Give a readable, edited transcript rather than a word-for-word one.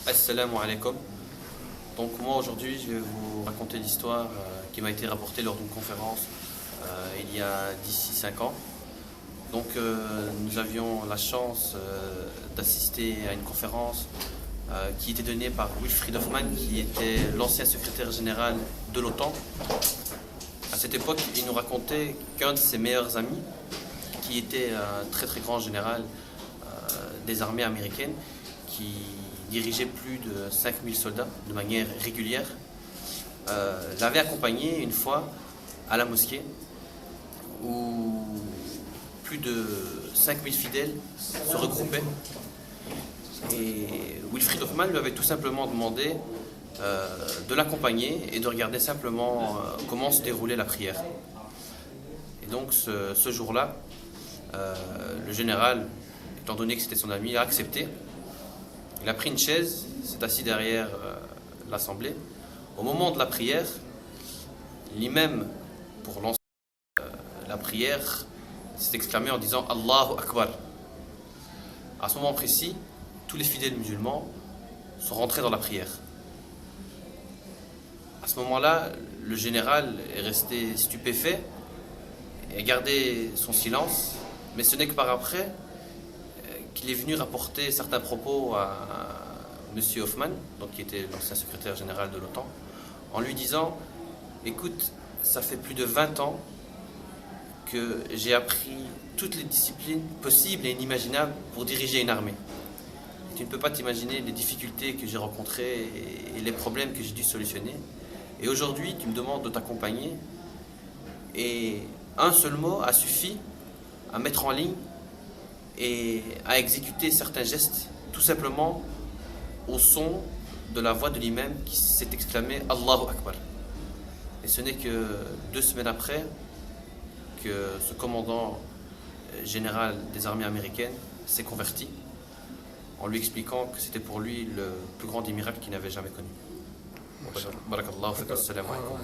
Assalamu alaikum. Donc moi aujourd'hui je vais vous raconter l'histoire qui m'a été rapportée lors d'une conférence il y a d'ici 5 ans. Donc nous avions la chance d'assister à une conférence qui était donnée par Wilfried Hoffmann, qui était l'ancien secrétaire général de l'OTAN. À cette époque, il nous racontait qu'un de ses meilleurs amis, qui était un très très grand général des armées américaines, qui dirigeait plus de 5000 soldats de manière régulière, l'avait accompagné une fois à la mosquée où plus de 5000 fidèles se regroupaient. Et Wilfried Hoffmann lui avait tout simplement demandé de l'accompagner et de regarder simplement comment se déroulait la prière. Et donc ce jour-là, le général, étant donné que c'était son ami, a accepté. Il a pris une chaise, s'est assis derrière l'assemblée. Au moment de la prière, l'imam, pour lancer la prière, s'est exclamé en disant Allahu Akbar. À ce moment précis, tous les fidèles musulmans sont rentrés dans la prière. À ce moment-là, le général est resté stupéfait et a gardé son silence, mais ce n'est que par après qu'il est venu rapporter certains propos à M. Hoffmann, donc qui était l'ancien secrétaire général de l'OTAN, en lui disant « Écoute, ça fait plus de 20 ans que j'ai appris toutes les disciplines possibles et inimaginables pour diriger une armée. Tu ne peux pas t'imaginer les difficultés que j'ai rencontrées et les problèmes que j'ai dû solutionner. Et aujourd'hui, tu me demandes de t'accompagner. Et un seul mot a suffi à mettre en ligne et à exécuter certains gestes, tout simplement au son de la voix de l'imam qui s'est exclamé Allahu Akbar. Et ce n'est que 2 semaines après que ce commandant général des armées américaines s'est converti, en lui expliquant que c'était pour lui le plus grand des miracles qu'il n'avait jamais connu. Barakallahu fik, assalamu alaikum.